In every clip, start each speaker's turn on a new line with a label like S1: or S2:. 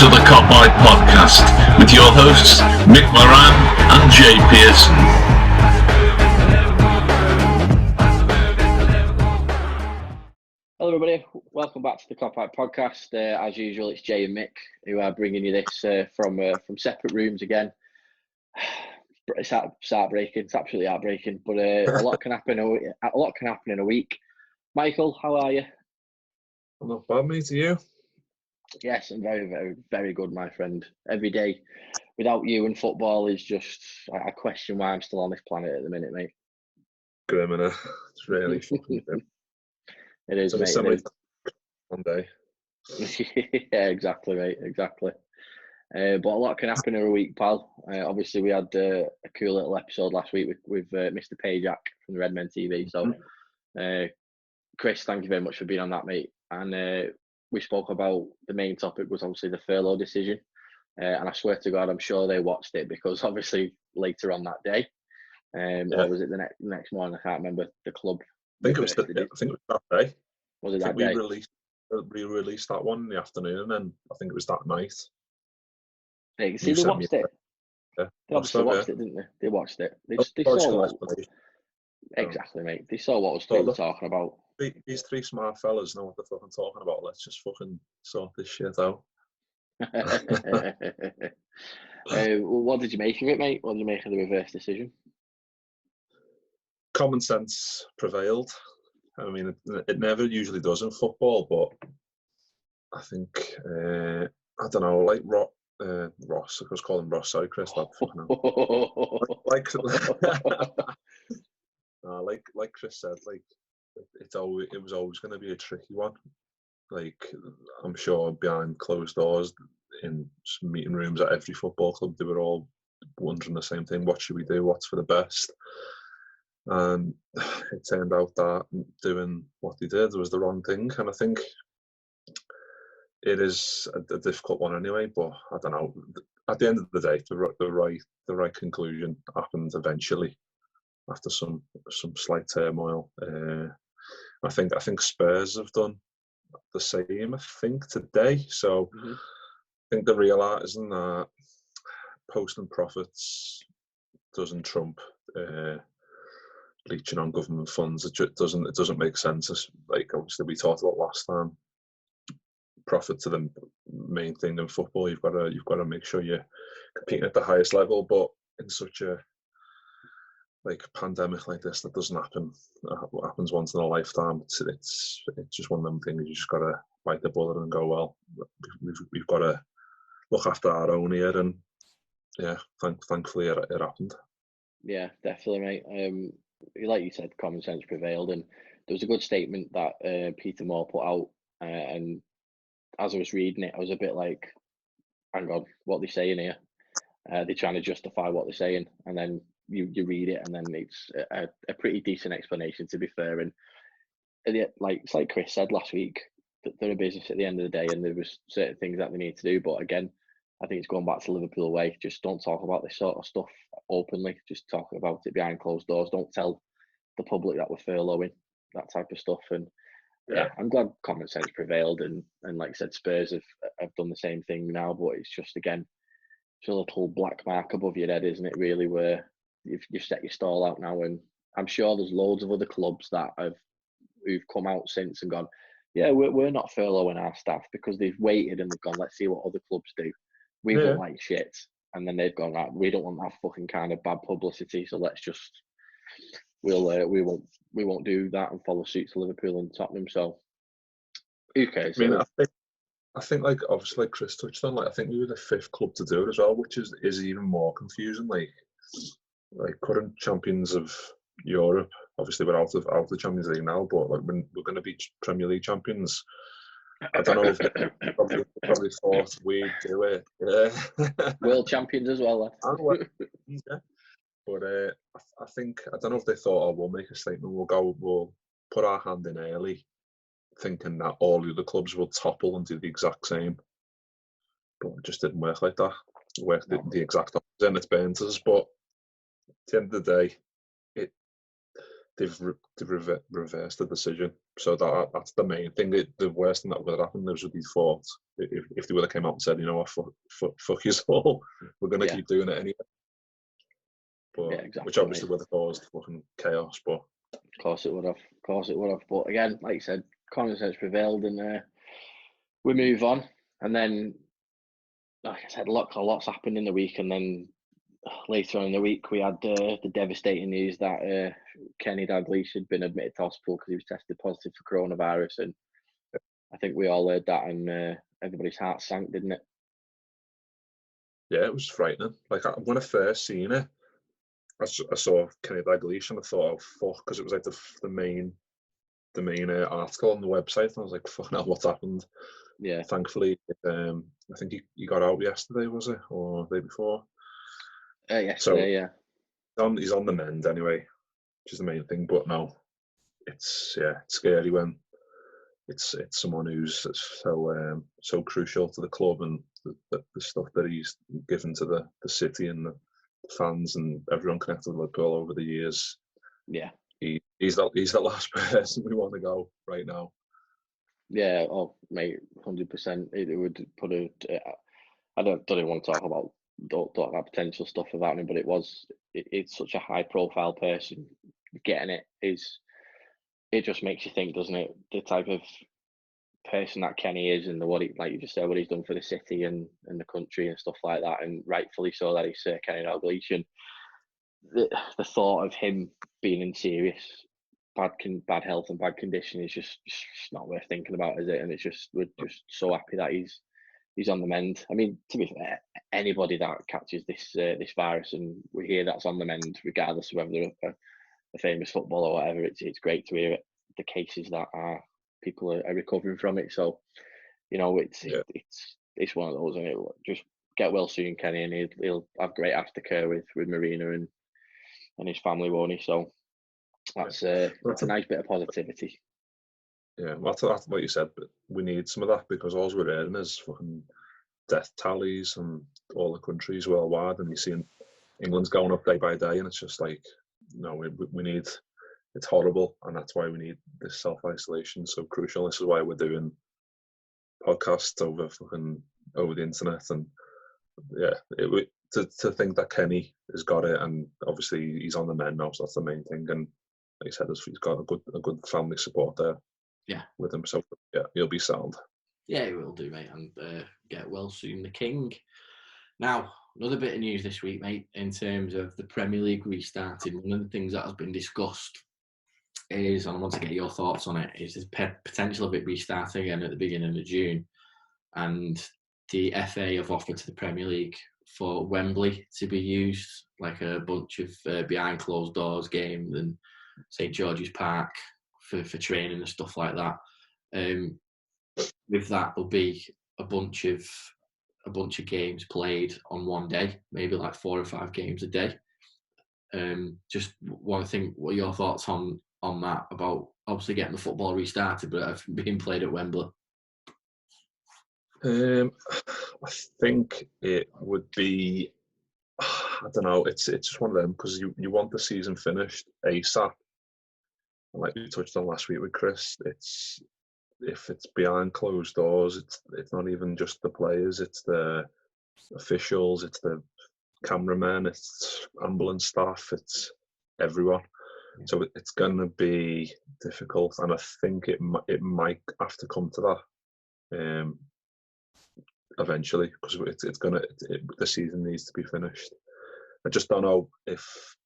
S1: to the Kopite podcast with your hosts Mick Moran and Jay Pearson.
S2: Hello everybody, welcome back to the Kopite podcast. As usual, it's Jay and Mick who are bringing you this from separate rooms again. It's heartbreaking. It's absolutely heartbreaking, but a lot can happen. A lot can happen in a week. Michael, how are you?
S3: I'm not bad, mate. Are you?
S2: Yes, I'm very, very, very good, my friend. Every day without you and football is just, I question why I'm still on this planet at the minute, mate.
S3: Grim, innit? It's really fucking grim.
S2: It is, mate.
S3: It is. One day.
S2: Yeah, exactly, mate. Exactly. But a lot can happen in a week, pal. Obviously, we had a cool little episode last week with Mr. Pajak from the Redmen TV. So, Chris, thank you very much for being on that, mate. And we spoke about the main topic was obviously the furlough decision. And I swear to God, I'm sure they watched it because obviously later on that day, or was it the next morning? I can't remember the club.
S3: I think it was that day.
S2: Was it that day?
S3: We released that one in the afternoon, and then I think it was that night.
S2: Yeah, see, they watched it. Yeah, they obviously watched it, didn't they? They watched it. They saw what. Exactly, mate. They saw what we were talking about.
S3: These three smart fellas know what they're fucking talking about. Let's just fucking sort this shit out.
S2: What did you make of it, mate? What did you make of the reverse decision?
S3: Common sense prevailed. I mean, it never usually does in football, but I think, I don't know, like Ross, I was calling Ross, sorry, Chris, that fucking like Chris said, like, it was always going to be a tricky one. Like, I'm sure behind closed doors in meeting rooms at every football club, they were all wondering the same thing: what should we do? What's for the best? And it turned out that doing what they did was the wrong thing. And I think it is a difficult one anyway. But I don't know. At the end of the day, the right conclusion happened eventually after some slight turmoil. I think Spurs have done the same, I think, today. So I think the real art isn't that posting profits doesn't trump leeching on government funds. It doesn't make sense. It's like, obviously we talked about last time. Profits are the main thing in football. You've got to make sure you're competing at the highest level. But in such a pandemic like this, that doesn't happen. It happens once in a lifetime. It's just one of them things. You just got to bite the bullet and go, well, we've got to look after our own here. And yeah, thankfully it happened.
S2: Yeah, definitely, mate. Like you said, common sense prevailed, and there was a good statement that Peter Moore put out. And as I was reading it, I was a bit like, hang on, what are they saying here? They're trying to justify what they're saying, and then you read it, and then it's a pretty decent explanation, to be fair. And it's like Chris said last week, that they're a business at the end of the day, and there was certain things that they need to do. But again, I think it's going back to Liverpool way. Just don't talk about this sort of stuff openly. Just talk about it behind closed doors. Don't tell the public that we're furloughing, that type of stuff. And yeah, I'm glad common sense prevailed. And like I said, Spurs have done the same thing now. But it's just, again, it's a little black mark above your head, isn't it, really, where you've set your stall out now. And I'm sure there's loads of other clubs who've come out since and gone, yeah, we're not furloughing our staff, because they've waited and they've gone, let's see what other clubs do. We don't like shit, and then they've gone, right, we don't want that fucking kind of bad publicity, so let's just we won't do that and follow suit to Liverpool and Tottenham. So who cares?
S3: I mean, I think like, obviously, like Chris touched on, like, I think we were the fifth club to do it as well, which is even more confusing. Like current champions of Europe, obviously we're out of the Champions League now, but like we're going to be Premier League champions. I don't know if they probably thought we'd do it. Yeah.
S2: World champions as well.
S3: Yeah. But I don't know if they thought, oh, we'll make a statement, we'll put our hand in early, thinking that all the other clubs will topple and do the exact same. But it just didn't work like that. It worked the exact opposite, and it's burnt us. But at the end of the day, reversed the decision. So that's the main thing. The worst thing that would have happened was would be thought if they would have came out and said, you know what, fuck you all, we're going to keep doing it anyway. But
S2: exactly,
S3: which obviously would have caused fucking chaos. But
S2: of course it would have. But again, like you said, common sense prevailed, and we move on. And then, like I said, lots happened in the week, and then later on in the week we had the devastating news that Kenny Dalglish had been admitted to hospital because he was tested positive for coronavirus, and I think we all heard that, and everybody's heart sank, didn't it?
S3: Yeah, it was frightening. Like when I first seen it, I saw Kenny Dalglish and I thought, oh fuck, because it was like the main article on the website, and I was like, fuck, now what's happened?
S2: Yeah.
S3: Thankfully, I think he got out yesterday, was it, or the day before?
S2: Yesterday, yeah.
S3: He's on the mend anyway, which is the main thing. But no, it's scary when it's someone who's so crucial to the club and the stuff that he's given to the city and the fans and everyone connected with Liverpool over the years.
S2: Yeah,
S3: he's the last person we want to go right now.
S2: Yeah, oh mate, 100%. It would put I don't even want to talk about that potential stuff about him, but it's such a high profile person. Getting it just makes you think, doesn't it? The type of person that Kenny is, and what he, like you just said, what he's done for the city and the country and stuff like that, and rightfully so that he's Kenny Dalglish. And the thought of him being in serious bad health and bad condition is just not worth thinking about, is it? And we're just so happy that he's on the mend. I mean, to be fair, anybody that catches this virus and we hear that's on the mend, regardless of whether they're a famous footballer or whatever, it's great to hear the cases that people are recovering from it. So, you know, it's one of those, and it'll just get well soon, Kenny, and he'll have great aftercare with Marina and his family, won't he? So that's a nice bit of positivity.
S3: Yeah, that's what you said, but we need some of that, because all we're hearing is fucking death tallies and all the countries worldwide, and you're seeing England's going up day by day, and it's just like, no, we need, it's horrible, and that's why we need this self-isolation so crucial. This is why we're doing podcasts over the internet, and to think that Kenny has got it, and obviously he's on the mend now, so that's the main thing. And like you said, he's got a good family support there.
S2: Yeah,
S3: with him, so yeah, he'll be sound.
S2: Yeah, he will do, mate, and get well soon, the King. Now, another bit of news this week, mate, in terms of the Premier League restarting. One of the things that has been discussed is, and I want to get your thoughts on it, is the potential of it restarting again at the beginning of June. And the FA have offered to the Premier League for Wembley to be used, like a bunch of behind closed doors games, and St George's Park for training and stuff like that. With that, there'll be a bunch of games played on one day, maybe like 4 or 5 games a day. Just want to think, what are your thoughts on that, about obviously getting the football restarted, but being played at Wembley?
S3: I think it would be, I don't know, it's just one of them, because you want the season finished ASAP. Like we touched on last week with Chris, if it's behind closed doors, it's not even just the players, it's the officials, it's the cameramen, it's ambulance staff, it's everyone. So it's going to be difficult, and I think it might have to come to that eventually, because the season needs to be finished. I just don't know if,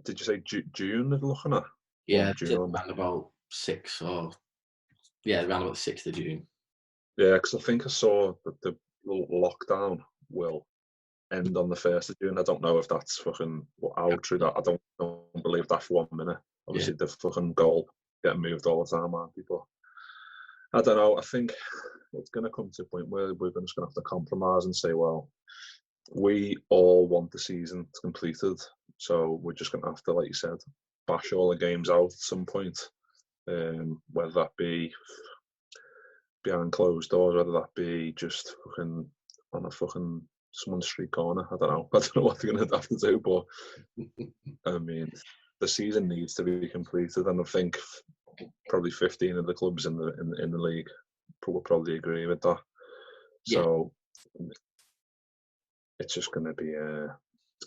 S3: did you say June they're looking at?
S2: Yeah, around about 6 or... Yeah, around about the 6th of June. Yeah,
S3: because I think I saw that the lockdown will end on the 1st of June. I don't know if that's fucking how true that. I don't believe that for 1 minute. Obviously, the fucking goal getting moved all the time, aren't people? I don't know. I think it's going to come to a point where we're just going to have to compromise and say, well, we all want the season completed, so we're just going to have to, like you said, bash all the games out at some point. Whether that be behind closed doors, whether that be just fucking on a fucking someone's street corner. I don't know what they're going to have to do, but I mean, the season needs to be completed, and I think probably 15 of the clubs in the league will probably agree with that.
S2: Yeah.
S3: So it's just going to be we're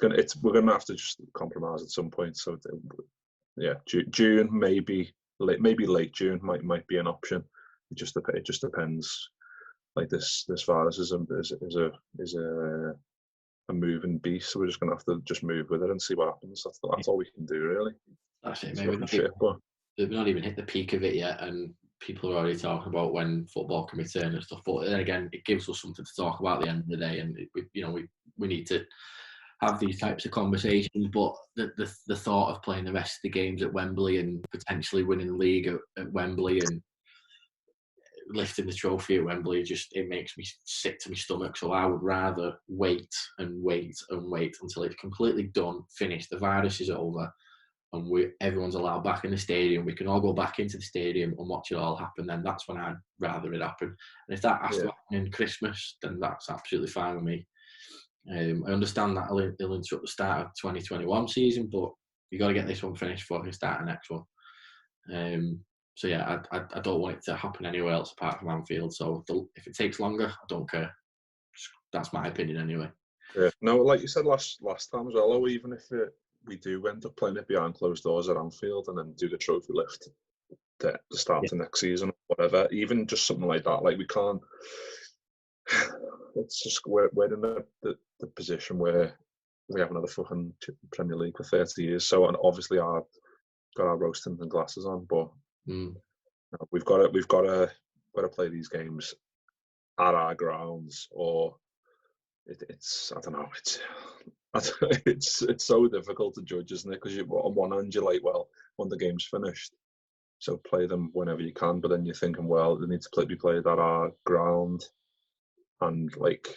S3: going to have to just compromise at some point. So yeah, June maybe late June might be an option. It just depends. Like this virus is a moving beast, so we're just going to have to just move with it and see what happens. That's all we can do, really.
S2: That's it.
S3: Maybe
S2: We've not even hit the peak of it yet, and people are already talking about when football can return and stuff. But then again, it gives us something to talk about at the end of the day, and we need to have these types of conversations. But the thought of playing the rest of the games at Wembley and potentially winning the league at Wembley and lifting the trophy at Wembley, it makes me sick to my stomach. So I would rather wait until it's completely done, finished, the virus is over, and everyone's allowed back in the stadium. We can all go back into the stadium and watch it all happen. Then that's when I'd rather it happen. And if that has to happen in Christmas, then that's absolutely fine with me. I understand that it'll interrupt the start of 2021 season, but you got to get this one finished before we can start the next one. So yeah, I don't want it to happen anywhere else apart from Anfield. So if it takes longer, I don't care. That's my opinion anyway.
S3: Yeah. No, like you said last time as well, even if we do end up playing it behind closed doors at Anfield and then do the trophy lift to start the next season or whatever, even just something like that, like we can't. It's just we're in the position where we have another fucking Premier League for 30 years. So, and obviously I've got our rose tinted glasses on, but we've got to play these games at our grounds, or it's I don't know. It's so difficult to judge, isn't it? Because on one hand you're like, well, when the game's finished, so play them whenever you can. But then you're thinking, well, they need to be played at our ground and like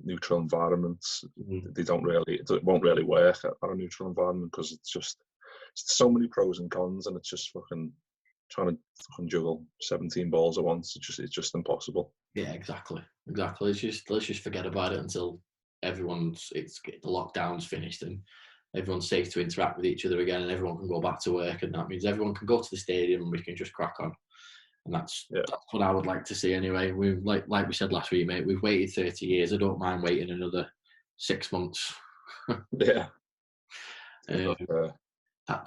S3: neutral environments. It won't really work at a neutral environment because it's so many pros and cons, and it's just fucking trying to fucking juggle 17 balls at once. It's just impossible.
S2: Yeah, exactly. Let's just forget about it until the lockdown's finished and everyone's safe to interact with each other again, and everyone can go back to work, and that means everyone can go to the stadium and we can just crack on. And that's what I would like to see anyway. We like we said last week, mate. We've waited 30 years. I don't mind waiting another 6 months.
S3: Yeah.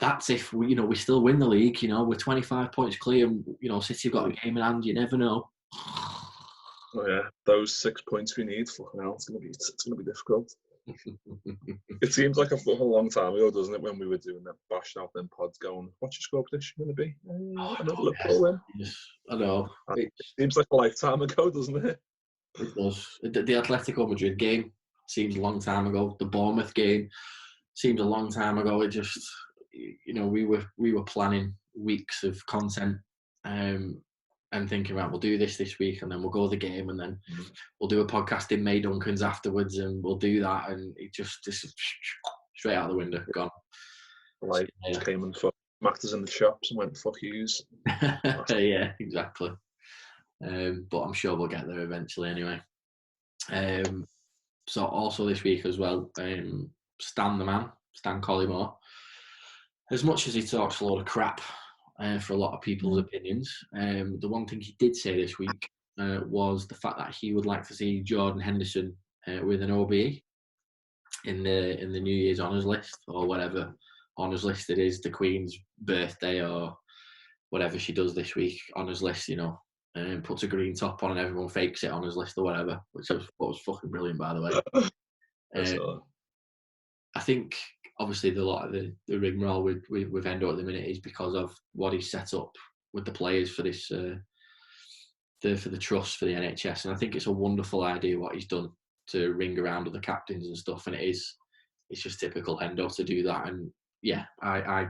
S2: That's if we still win the league. We're 25 points clear. And, City have got a game in hand. You never know.
S3: Oh yeah, those 6 points we need. Fucking hell, it's gonna be difficult. It seems like a long time ago, doesn't it, when we were doing that, bashing out them pods, going, "What's your score prediction going to be?" Another Liverpool win.
S2: Yes, I know.
S3: It seems like a lifetime ago, doesn't it?
S2: It does. The Atletico Madrid game seems a long time ago. The Bournemouth game seems a long time ago. It just, we were planning weeks of content. And thinking, right, we'll do this week, and then we'll go to the game, and then we'll do a podcast in May Duncan's afterwards, and we'll do that, and it just straight out the window, gone.
S3: Like came and smacked us in the shops and went, "Fuck yous."
S2: Yeah, exactly. But I'm sure we'll get there eventually anyway. So also this week as well, Stan the man, Stan Collymore, as much as he talks a lot of crap for a lot of people's opinions, the one thing he did say this week was the fact that he would like to see Jordan Henderson with an OBE in the New Year's honours list, or whatever honours list it is, the Queen's birthday or whatever she does this week, honours list, and puts a green top on and everyone fakes it, honours list or whatever, which I thought was fucking brilliant, by the way. I think obviously a lot of the rigmarole with Hendo at the minute is because of what he's set up with the players for this for the trust for the NHS, and I think it's a wonderful idea what he's done to ring around other captains and stuff, and it's just typical Hendo to do that. And yeah, I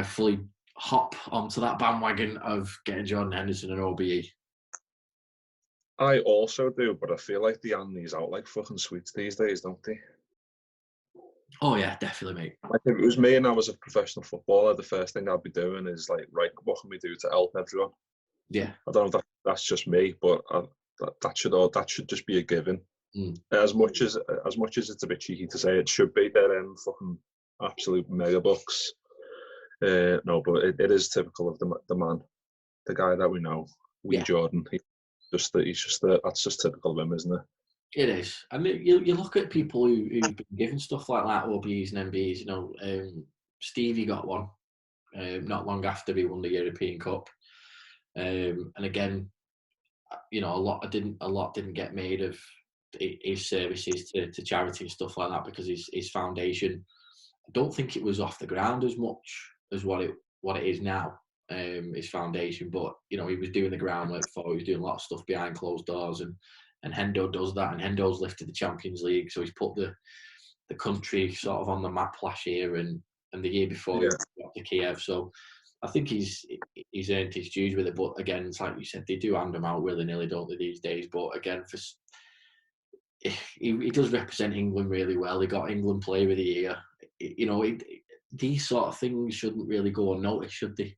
S2: fully hop onto that bandwagon of getting Jordan Henderson an OBE.
S3: I also do, but I feel like they hand these out like fucking sweets these days, don't they?
S2: Oh yeah, definitely, mate.
S3: Like if it was me and I was a professional footballer, the first thing I'd be doing is like, right, what can we do to help everyone?
S2: Yeah.
S3: I don't know if that's just me, but that should just be a given. As much as it's a bit cheeky to say, it should be. They're fucking absolute mega bucks. No, but it is typical of the man, the guy that we know, Jordan. That's just typical of him, isn't it?
S2: It is. I mean, you look at people who've been given stuff like that, OBs and MBs. You know, Stevie got one not long after he won the European Cup, and again, you know, a lot didn't get made of his services to charity and stuff like that because his foundation. I don't think it was off the ground as much as what it is now. His foundation, but you know, he was doing the groundwork for. He was doing a lot of stuff behind closed doors, and Hendo does that. And Hendo's lifted the Champions League, so he's put the country sort of on the map last year and the year before he got to Kiev. So I think he's earned his dues with it. But again, it's like you said, they do hand him out willy nilly, don't they, these days? But again, he does represent England really well. He got England Player of the Year. You know, these sort of things shouldn't really go unnoticed, should they?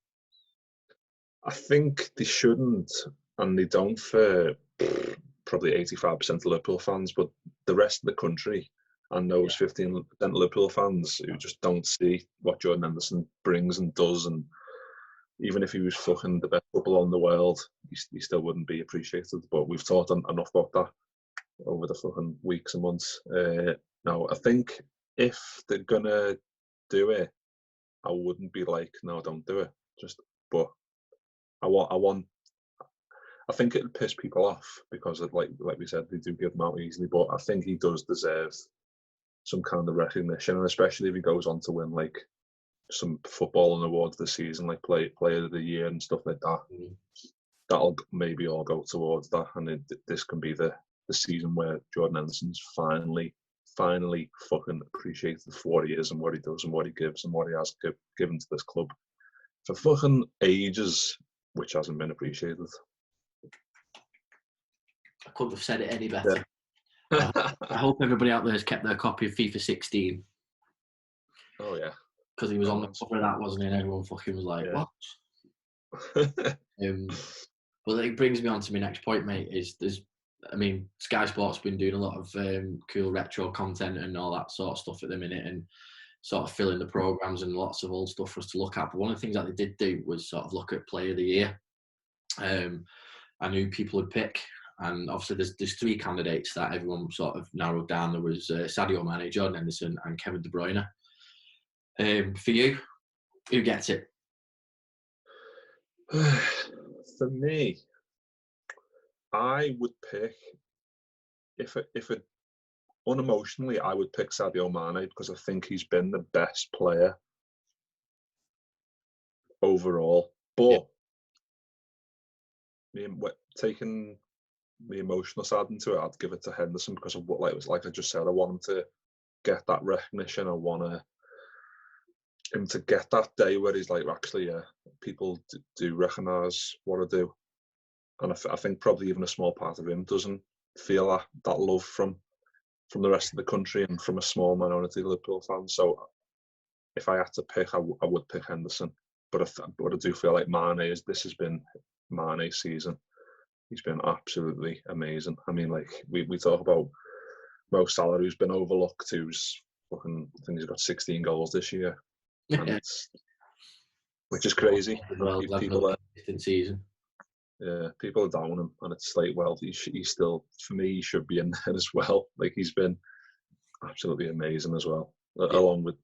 S3: I think they shouldn't, and they don't for probably 85% of Liverpool fans, but the rest of the country and those 15% Liverpool fans who just don't see what Jordan Henderson brings and does, and even if he was fucking the best footballer in the world, he still wouldn't be appreciated. But we've talked enough about that over the fucking weeks and months. Now, I think if they're gonna do it, I wouldn't be like, no, don't do it. But I think it'll piss people off because, like we said, they do give them out easily. But I think he does deserve some kind of recognition, and especially if he goes on to win like some footballing awards this season, like Player of the Year and stuff like that. That'll maybe all go towards that, and this can be the season where Jordan Henderson's finally fucking appreciated for what he is and what he does and what he gives and what he has given to this club for fucking ages, which hasn't been appreciated.
S2: I couldn't have said it any better. Yeah. I hope everybody out there has kept their copy of FIFA 16.
S3: Oh yeah,
S2: because he was on the cover of that, wasn't he? And everyone fucking was like, what? Well, it brings me on to my next point, mate. Sky Sport's been doing a lot of cool retro content and all that sort of stuff at the minute, and sort of filling the programs and lots of old stuff for us to look at. But one of the things that they did do was sort of look at Player of the Year, and who people would pick. And obviously, there's three candidates that everyone sort of narrowed down. There was Sadio Mane, Jordan Henderson, and Kevin De Bruyne. For you, who gets it?
S3: For me, I would pick, if it unemotionally, I would pick Sadio Mane because I think he's been the best player overall. But taking the emotional side into it, I'd give it to Henderson because of what, like I just said, I want him to get that recognition. I want him to get that day where he's like, actually, people do recognise what I do. And I think probably even a small part of him doesn't feel that love from the rest of the country and from a small minority of Liverpool fans. So if I had to pick, I would pick Henderson. But I do feel like this has been Mane's season. He's been absolutely amazing. I mean, like we talk about Mo Salah, who's been overlooked, who's fucking, I think he's got 16 goals this year, and which is crazy. People
S2: season.
S3: Yeah, people are down him, and it's like, well, he's still, for me, he should be in there as well. Like, he's been absolutely amazing as well, along with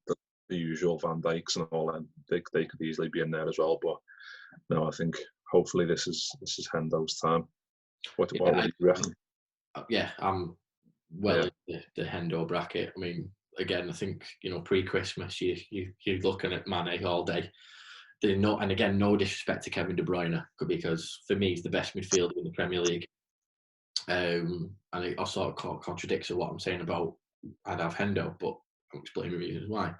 S3: the usual Van Dijks and all that. They could easily be in there as well. But no, I think hopefully this is Hendo's time. What would you reckon?
S2: Yeah, I'm in the Hendo bracket. I mean, again, I think, pre-Christmas you're looking at Mane all day. And again, no disrespect to Kevin De Bruyne, because for me he's the best midfielder in the Premier League. And it also sort of contradicts what I'm saying about I'd have Hendo, but I'm explaining the reasons why.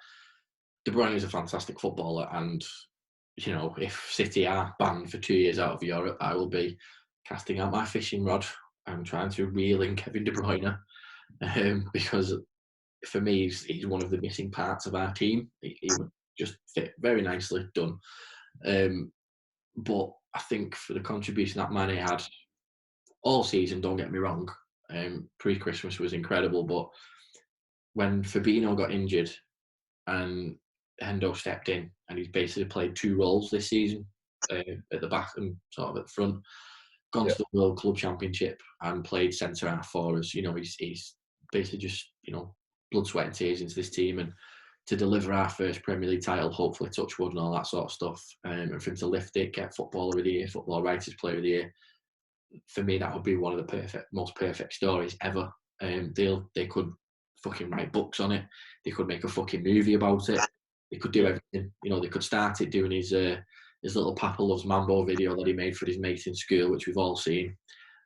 S2: De Bruyne is a fantastic footballer, and if City are banned for 2 years out of Europe, I will be casting out my fishing rod and trying to reel in Kevin De Bruyne, because for me he's one of the missing parts of our team. He would just fit very nicely done. But I think for the contribution that Mane had all season, don't get me wrong, pre-Christmas was incredible, but when Fabinho got injured and
S4: Hendo stepped in, and he's basically played 2 roles this season, at the back and sort of at the front. Gone to the World Club Championship and played centre half for us. He's basically just, blood, sweat and tears into this team, and to deliver our first Premier League title, hopefully, touch wood and all that sort of stuff, and for him to lift it, get Footballer of the Year, Football Writers Player of the Year, for me, that would be one of the most perfect stories ever. They could fucking write books on it. They could make a fucking movie about it. They could do everything. They could start it doing his little Papa Loves Mambo video that he made for his mate in school, which we've all seen.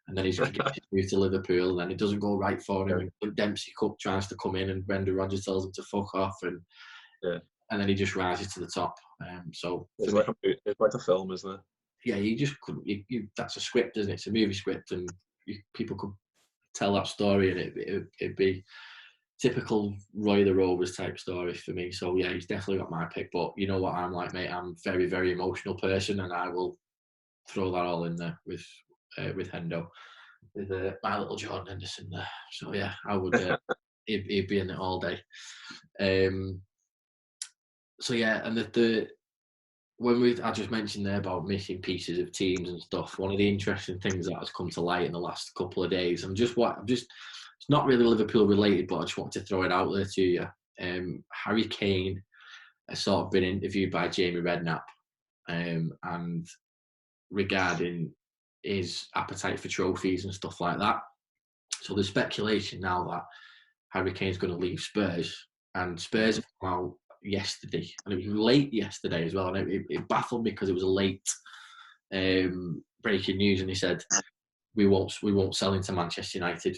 S4: And then he's moved to Liverpool, and then it doesn't go right for him. And Dempsey Cup tries to come in, and Brendan Rodgers tells him to fuck off, and then he just rises to the top. So
S3: it's like a film, isn't it?
S4: Yeah, you just couldn't. That's a script, isn't it? It's a movie script, and people could tell that story, and it'd be typical Roy the Rovers type story for me. So yeah, he's definitely got my pick. But you know what I'm like, mate? I'm a very, very emotional person, and I will throw that all in there with Hendo, with my little Jordan Henderson there. So yeah, I would. He'd be in it all day. So yeah, and I just mentioned there about missing pieces of teams and stuff. One of the interesting things that has come to light in the last couple of days, it's not really Liverpool related, but I just wanted to throw it out there to you. Harry Kane has sort of been interviewed by Jamie Redknapp, and regarding his appetite for trophies and stuff like that. So there's speculation now that Harry Kane's going to leave Spurs, and Spurs have come out yesterday, and it was late yesterday as well, and it baffled me because it was a late breaking news, and he said we won't sell into Manchester United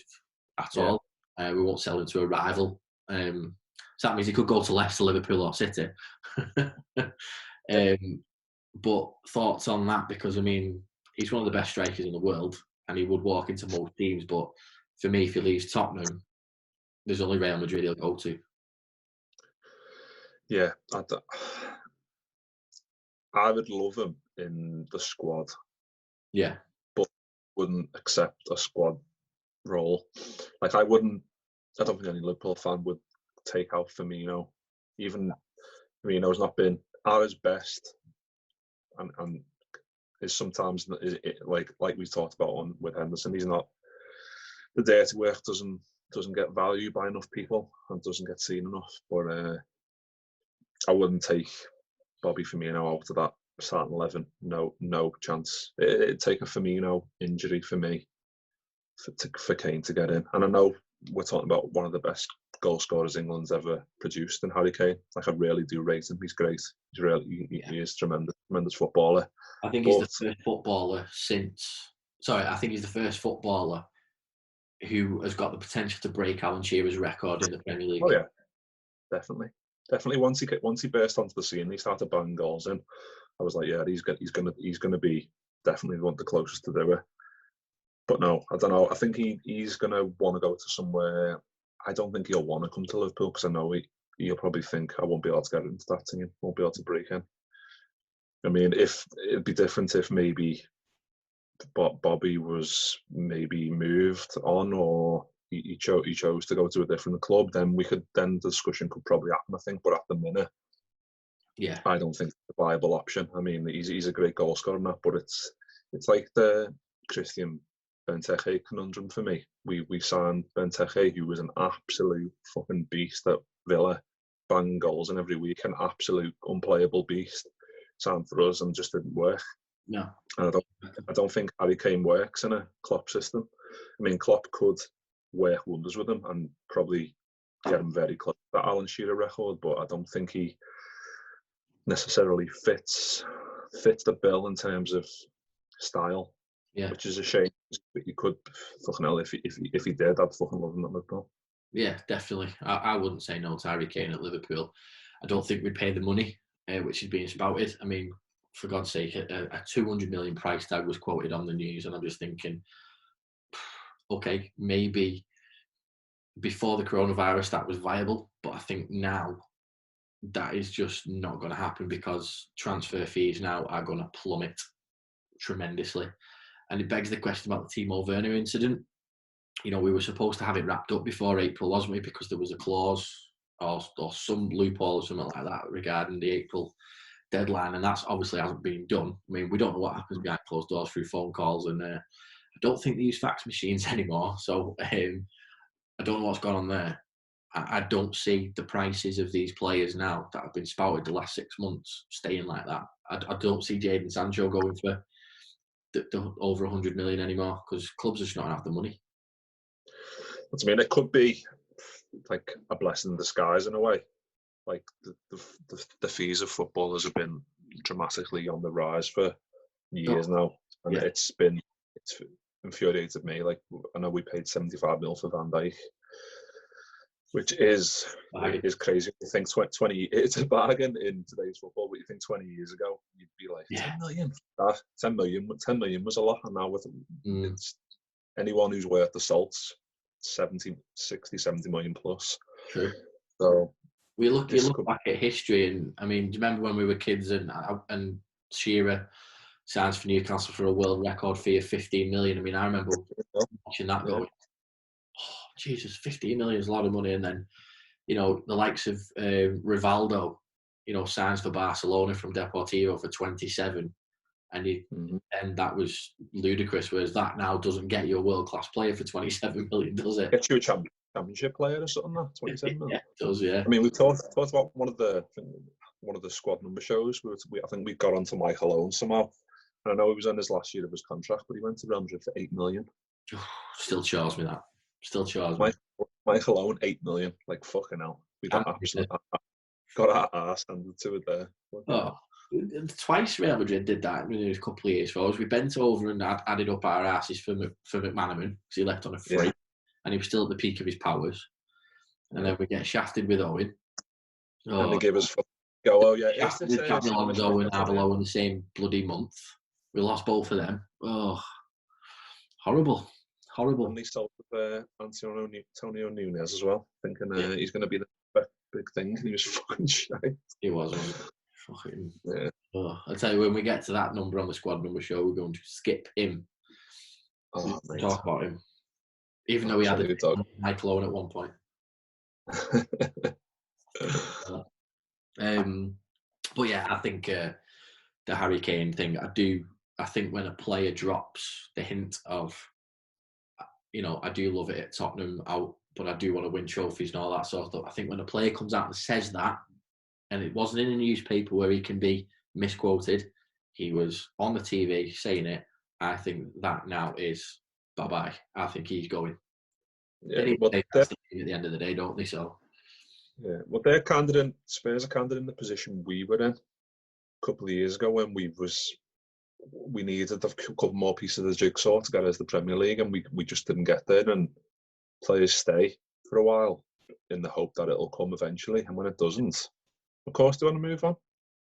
S4: at all. We won't sell into a rival. So that means he could go to Leicester, Liverpool or City. But thoughts on that, because I mean, he's one of the best strikers in the world, and he would walk into most teams, but for me, if he leaves Tottenham, there's only Real Madrid he'll go to.
S3: Yeah, I would love him in the squad.
S4: Yeah.
S3: But wouldn't accept a squad role. Like, I don't think any Liverpool fan would take out Firmino. Even Firmino's not been at his best, and is sometimes like we talked about with Henderson. He's not, the dirty work doesn't get valued by enough people and doesn't get seen enough. But I wouldn't take Bobby Firmino out of that starting 11. No chance. It'd take a Firmino injury for me for Kane to get in. And I know we're talking about one of the best goal scorers England's ever produced in Harry Kane. Like, I really do rate him. He's great. He is tremendous footballer.
S4: I think he's the first footballer I think he's the first footballer who has got the potential to break Alan Shearer's record in the Premier League.
S3: Oh yeah, definitely. Once he burst onto the scene, he started banging goals in. I was like, yeah, he's gonna be definitely the closest to do it. But no, I don't know. I think he's gonna want to go to somewhere. I don't think he'll want to come to Liverpool, because I know he'll probably think, I won't be able to get into that team. Won't be able to break in. I mean, if it'd be different if maybe Bobby was maybe moved on, or he chose to go to a different club, then the discussion could probably happen, I think. But at the minute,
S4: yeah,
S3: I don't think it's a viable option. I mean, he's a great goal scorer, but it's like the Christian Benteke conundrum for me. We signed Benteke, who was an absolute fucking beast at Villa, banging goals in every week, an absolute unplayable beast. Signed for us and just didn't work.
S4: No,
S3: and I don't think Harry Kane works in a Klopp system. I mean, Klopp could work wonders with him and probably get him very close to that Alan Shearer record, but I don't think he necessarily fits the bill in terms of style.
S4: Yeah,
S3: which is a shame. But you could fucking hell if he did, I'd fucking love him at Liverpool.
S4: Yeah, definitely. I wouldn't say no to Harry Kane at Liverpool. I don't think we'd pay the money which is being spouted. I mean, for God's sake, a 200 million price tag was quoted on the news, and I'm just thinking, okay, maybe before the coronavirus that was viable, but I think now that is just not going to happen, because transfer fees now are going to plummet tremendously. And it begs the question about the Timo Werner incident. We were supposed to have it wrapped up before April, wasn't we? Because there was a clause or some loophole or something like that regarding the April deadline, and that's obviously hasn't been done. I mean, we don't know what happens behind closed doors through phone calls, and I don't think they use fax machines anymore. So I don't know what's gone on there. I don't see the prices of these players now that have been spouted the last 6 months staying like that. I don't see Jadon Sancho going for the over 100 million anymore, because clubs are just not have the money.
S3: I mean, it could be like a blessing in disguise in a way. Like the fees of footballers have been dramatically on the rise for years now, and it's infuriated me. Like, I know we paid 75 mil for Van Dijk, which is crazy. You think 20, it's a bargain in today's football, but you think 20 years ago you'd be like 10 million. 10 million was a lot, and now with it's anyone who's worth the salt, 70 million plus.
S4: True.
S3: So
S4: you look back at history, and I mean, do you remember when we were kids and Shearer signs for Newcastle for a world record fee of 15 million? I mean, I remember watching that going, oh, Jesus, 15 million is a lot of money. And then, you know, the likes of Rivaldo, you know, signs for Barcelona from Deportivo for 27. And that was ludicrous, whereas that now doesn't get you a world-class player for 27 million, does it?
S3: Gets you a championship player or something, that 27 million.
S4: Yeah, it does, yeah.
S3: I mean, we talked about one of the squad number shows. I think we got onto Michael Owen somehow. And I know he was on his last year of his contract, but he went to Real Madrid for 8 million.
S4: Still chars me that. Still chars me.
S3: Michael Owen, 8 million. Like, fucking hell. We got our arse handed to it there.
S4: Oh, twice Real Madrid did that in a couple of years for us. We bent over and added up our asses for McManaman, because he left on a free, and he was still at the peak of his powers. And then we get shafted with Owen.
S3: And they give us go, oh yeah.
S4: Shafted with Xabi Alonso and Arbeloa in the same bloody month. We lost both of them. Oh, horrible.
S3: And they sold Antonio Nunes as well, thinking he's going to be the big thing. He was fucking shite.
S4: He was. Fucking. Yeah. Oh, I'll tell you, when we get to that number on the squad number show, we're going to skip him. Talk about him. Even though we had a Michael Owen at one point. But yeah, I think the Harry Kane thing, I think when a player drops the hint of, you know, I do love it at Tottenham, but I do want to win trophies and all that sort of stuff. I think when a player comes out and says that, and it wasn't in a newspaper where he can be misquoted, he was on the TV saying it, I think that now is bye-bye. I think he's going.
S3: Yeah,
S4: at the end of the day, don't they? So
S3: yeah, well, Spurs are kind of in the position we were in a couple of years ago when we needed a couple more pieces of the jigsaw to get us the Premier League, and we just didn't get there. And players stay for a while in the hope that it'll come eventually, and when it doesn't, of course they want to move on.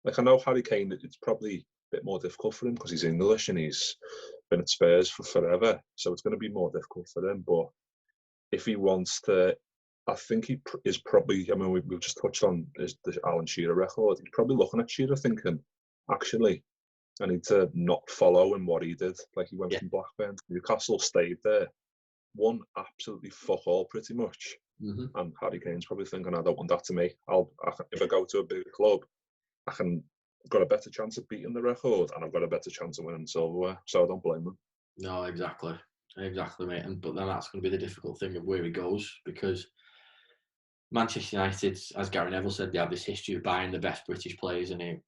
S3: Like, I know Harry Kane, it's probably a bit more difficult for him because he's English and he's been at Spurs for forever, so it's going to be more difficult for him. But if he wants to, I think he is probably, I mean, we've just touched on the Alan Shearer record. He's probably looking at Shearer thinking, actually, I need to not follow in what he did. Like, he went from Blackburn to Newcastle, stayed there, won absolutely fuck all pretty much. Mm-hmm. And Harry Kane's probably thinking, I don't want that to me. If I go to a bigger club, I've got a better chance of beating the record, and I've got a better chance of winning silverware. So I don't blame him.
S4: No, exactly, mate. But then that's going to be the difficult thing of where he goes, because Manchester United, as Gary Neville said, they have this history of buying the best British players, and it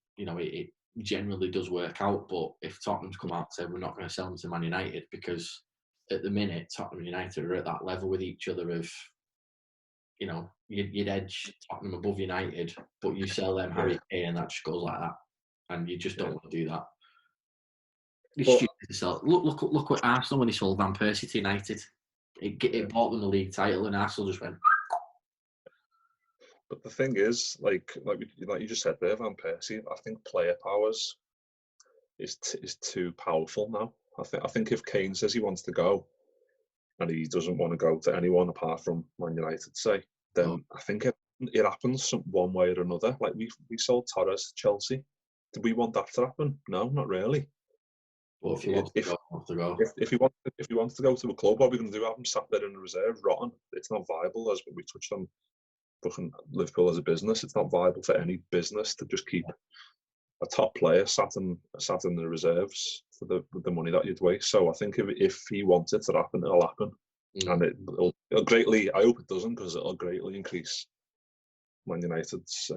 S4: generally does work out. But if Tottenham's come out and said we're not going to sell them to Man United, because at the minute Tottenham and United are at that level with each other of, you know, you'd edge Tottenham above United, but you sell them Harry Kane and that just goes like that, and you just don't want to do that. It's stupid to sell. Look what Arsenal, when they sold Van Persie to United, it bought them the league title, and Arsenal just went.
S3: But the thing is, like you just said there, Van Persie, I think player powers is too powerful now. I think if Kane says he wants to go, and he doesn't want to go to anyone apart from Man United, say, then I think it happens one way or another. Like we sold Torres to Chelsea. Did we want that to happen? No, not really.
S4: Well, if he wants to go.
S3: If he wants to go to a club, what are we going to do? Have him sat there in the reserve, rotten? It's not viable, as we touched on fucking Liverpool as a business. It's not viable for any business to just keep a top player sat in the reserves for the money that you'd waste. So I think if he wants it to happen, it'll happen, and it'll greatly. I hope it doesn't, because it'll greatly increase Man United's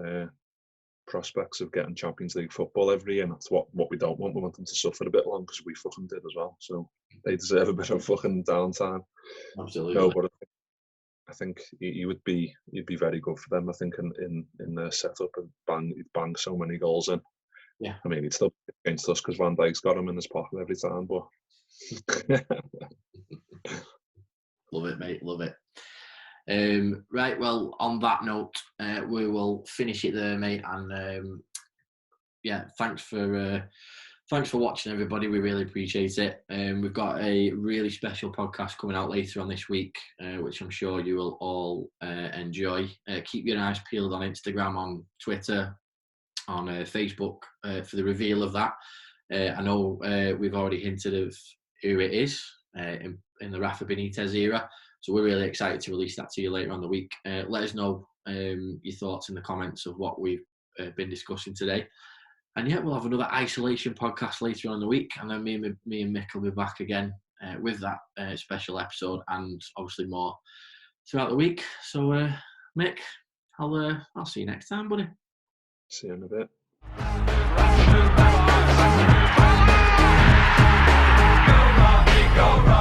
S3: prospects of getting Champions League football every year. And that's what we don't want. We want them to suffer a bit long, because we fucking did as well. So they deserve a bit of fucking downtime.
S4: Absolutely.
S3: No, but I think you'd be very good for them. I think in their setup, and he'd bang so many goals in.
S4: Yeah.
S3: I mean, he'd still be against us because Van Dijk's got him in his pocket every time. But
S4: love it, mate. Love it. Right. Well, on that note, we will finish it there, mate. And thanks for watching, everybody. We really appreciate it. We've got a really special podcast coming out later on this week, which I'm sure you will all enjoy. Keep your eyes peeled on Instagram, on Twitter, on Facebook for the reveal of that. I know we've already hinted of who it is in the Rafa Benitez era, so we're really excited to release that to you later on the week. Let us know your thoughts in the comments of what we've been discussing today. And we'll have another isolation podcast later on in the week, and then me and Mick will be back again with that special episode, and obviously more throughout the week. So Mick, I'll see you next time, buddy.
S3: see you in a bit.
S5: Go,